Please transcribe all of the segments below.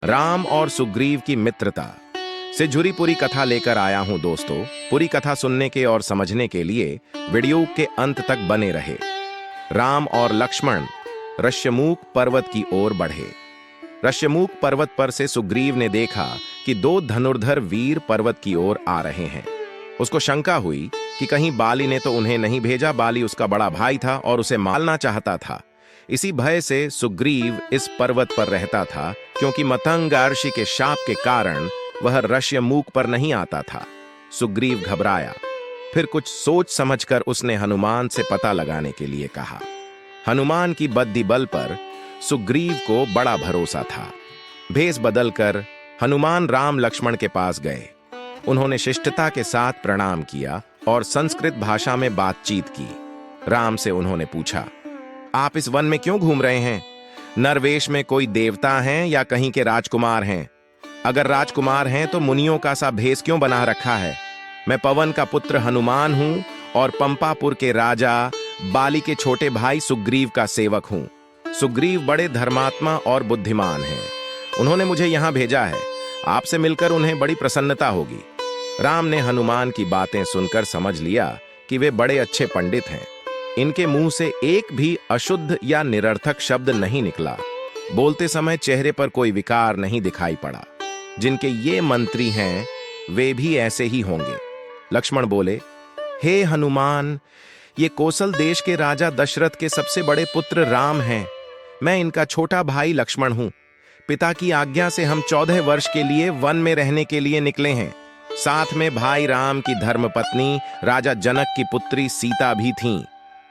राम और सुग्रीव की मित्रता से जुड़ी पूरी कथा लेकर आया हूं दोस्तों। पूरी कथा सुनने के और समझने के लिए वीडियो के अंत तक बने रहे। राम और लक्ष्मण ऋष्यमूक पर्वत की ओर बढ़े। ऋष्यमूक पर्वत पर से सुग्रीव ने देखा कि दो धनुर्धर वीर पर्वत की ओर आ रहे हैं। उसको शंका हुई कि कहीं बाली ने तो उन्हें नहीं भेजा। बाली उसका बड़ा भाई था और उसे मारना चाहता था। इसी भय से सुग्रीव इस पर्वत पर रहता था, क्योंकि मतंग ऋषि के शाप के कारण वह ऋष्यमूक पर नहीं आता था। सुग्रीव घबराया। फिर कुछ सोच समझकर उसने हनुमान से पता लगाने के लिए कहा। हनुमान की बुद्धि बल पर सुग्रीव को बड़ा भरोसा था। भेष बदलकर हनुमान राम लक्ष्मण के पास गए। उन्होंने शिष्टता के साथ प्रणाम किया और संस्कृत भाषा में बातचीत की। राम से उन्होंने पूछा, आप इस वन में क्यों घूम रहे हैं? नरवेश में कोई देवता हैं या कहीं के राजकुमार हैं? अगर राजकुमार हैं तो मुनियों का सा भेष क्यों बना रखा है? मैं पवन का पुत्र हनुमान हूं और पंपापुर के राजा बाली के छोटे भाई सुग्रीव का सेवक हूं। सुग्रीव बड़े धर्मात्मा और बुद्धिमान हैं। उन्होंने मुझे यहां भेजा है। आपसे मिलकर उन्हें बड़ी प्रसन्नता होगी। राम ने हनुमान की बातें सुनकर समझ लिया कि वे बड़े अच्छे पंडित हैं। इनके मुंह से एक भी अशुद्ध या निरर्थक शब्द नहीं निकला। बोलते समय चेहरे पर कोई विकार नहीं दिखाई पड़ा। जिनके ये मंत्री हैं वे भी ऐसे ही होंगे। लक्ष्मण बोले, हे हनुमान, ये कौशल देश के राजा दशरथ के सबसे बड़े पुत्र राम हैं। मैं इनका छोटा भाई लक्ष्मण हूं। पिता की आज्ञा से हम 14 वर्ष के लिए वन में रहने के लिए निकले हैं। साथ में भाई राम की धर्मपत्नी राजा जनक की पुत्री सीता भी थीं।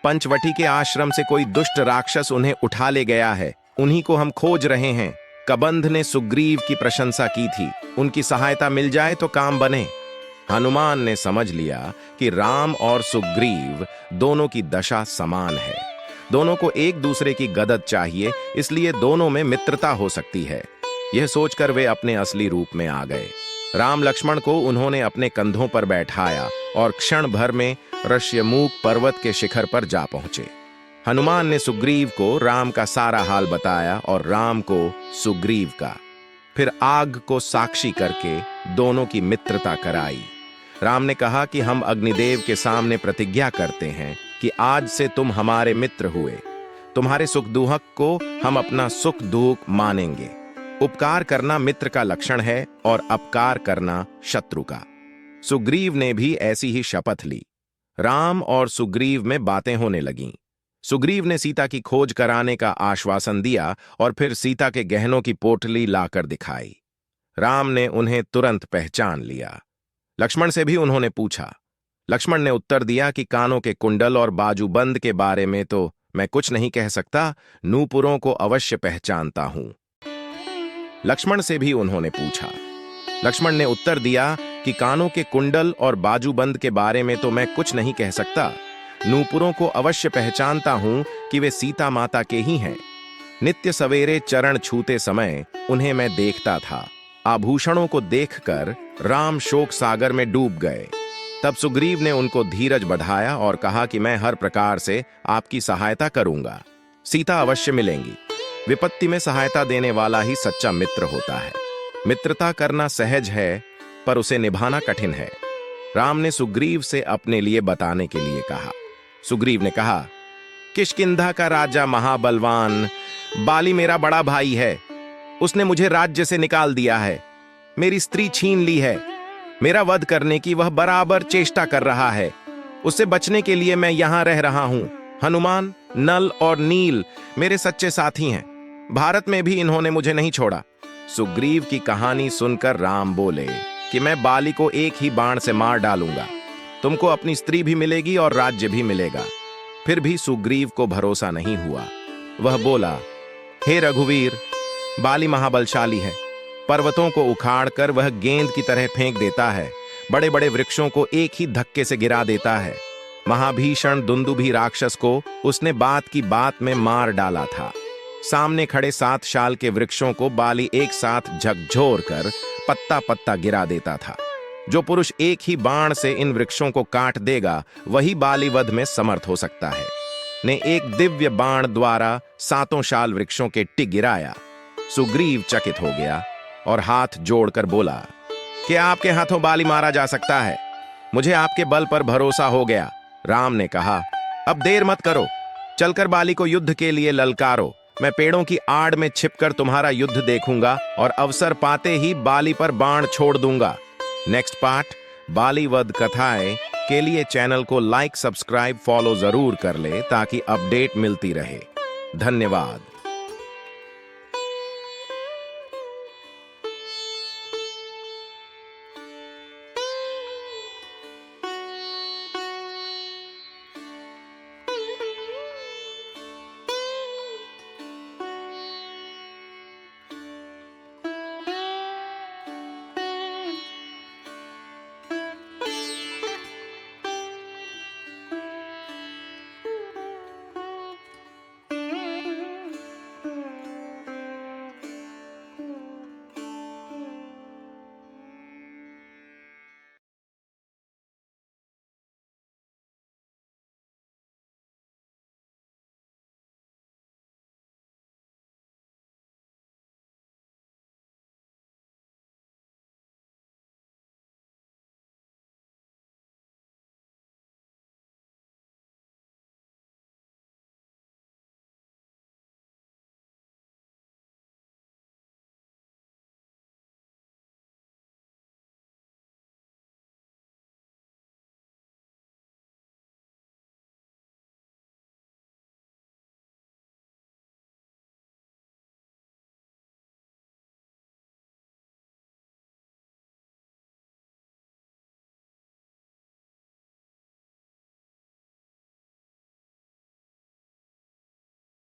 पंचवटी के आश्रम से कोई दुष्ट राक्षस उन्हें उठा ले गया है। उन्हीं को हम खोज रहे हैं। कबंध ने सुग्रीव की प्रशंसा की थी। उनकी सहायता मिल जाए तो काम बने। हनुमान ने समझ लिया कि राम और सुग्रीव दोनों की दशा समान है। दोनों को एक दूसरे की गदद चाहिए, इसलिए दोनों में मित्रता हो सकती है। यह सोचकर वे अपने असली रूप में आ गए। राम लक्ष्मण को उन्होंने अपने कंधों पर बैठाया और क्षण भर में ऋष्यमूक पर्वत के शिखर पर जा पहुंचे। हनुमान ने सुग्रीव को राम का सारा हाल बताया और राम को सुग्रीव का। फिर आग को साक्षी करके दोनों की मित्रता कराई। राम ने कहा कि हम अग्निदेव के सामने प्रतिज्ञा करते हैं कि आज से तुम हमारे मित्र हुए। तुम्हारे सुख दुख को हम अपना सुख दुख मानेंगे। उपकार करना मित्र का लक्षण है और अपकार करना शत्रु का। सुग्रीव ने भी ऐसी ही शपथ ली। राम और सुग्रीव में बातें होने लगीं। सुग्रीव ने सीता की खोज कराने का आश्वासन दिया और फिर सीता के गहनों की पोटली लाकर दिखाई। राम ने उन्हें तुरंत पहचान लिया। लक्ष्मण से भी उन्होंने पूछा। लक्ष्मण ने उत्तर दिया कि कानों के कुंडल और बाजूबंद के बारे में तो मैं कुछ नहीं कह सकता, नूपुरों को अवश्य पहचानता हूं। लक्ष्मण से भी उन्होंने पूछा। लक्ष्मण ने उत्तर दिया कि कानों के कुंडल और बाजूबंद के बारे में तो मैं कुछ नहीं कह सकता, नूपुरों को अवश्य पहचानता हूं कि वे सीता माता के ही हैं। नित्य सवेरे चरण छूते समय उन्हें मैं देखता था। आभूषणों को देखकर राम शोक सागर में डूब गए। तब सुग्रीव ने उनको धीरज बढ़ाया और कहा कि मैं हर प्रकार से आपकी सहायता करूंगा। सीता अवश्य मिलेंगी। विपत्ति में सहायता देने वाला ही सच्चा मित्र होता है। मित्रता करना सहज है, पर उसे निभाना कठिन है। राम ने सुग्रीव से अपने लिए बताने के लिए कहा। सुग्रीव ने कहा, किष्किंधा का राजा महाबलवान बाली मेरा बड़ा भाई है। उसने मुझे राज्य से निकाल दिया है। मेरी स्त्री छीन ली है। मेरा वध करने की वह बराबर चेष्टा कर रहा है। उससे बचने के लिए मैं यहां रह रहा हूं। हनुमान, नल और नील मेरे सच्चे साथी हैं। भारत में भी इन्होंने मुझे नहीं छोड़ा। सुग्रीव की कहानी सुनकर राम बोले कि मैं बाली को एक ही बाण से मार डालूंगा। तुमको अपनी स्त्री भी मिलेगी और राज्य भी मिलेगा। फिर भी सुग्रीव को भरोसा नहीं हुआ। वह बोला, हे रघुवीर, बाली महाबलशाली है। पर्वतों को उखाड़कर वह गेंद की तरह फेंक देता है। बड़े बड़े वृक्षों को एक ही धक्के से गिरा देता है। महाभीषण दुंदुभी राक्षस को उसने बात की बात में मार डाला था। सामने खड़े 7 शाल के वृक्षों को बाली एक साथ झकझोर कर पत्ता पत्ता गिरा देता था। जो पुरुष एक ही बाण से इन वृक्षों को काट देगा वही बाली वध में समर्थ हो सकता है। ने एक दिव्य बाण द्वारा 7 शाल वृक्षों के टिक गिराया। सुग्रीव चकित हो गया। और हाथ जोड़कर बोला कि आपके हाथों बाली मारा जा सकता है। मुझे आपके बल पर भरोसा हो गया। राम ने कहा, अब देर मत करो, चलकर बाली को युद्ध के लिए ललकारो। मैं पेड़ों की आड़ में छिपकर तुम्हारा युद्ध देखूंगा और अवसर पाते ही बाली पर बाण छोड़ दूंगा। नेक्स्ट पार्ट बाली वध कथाएं के लिए चैनल को लाइक, सब्सक्राइब, फॉलो जरूर कर ले ताकि अपडेट मिलती रहे। धन्यवाद।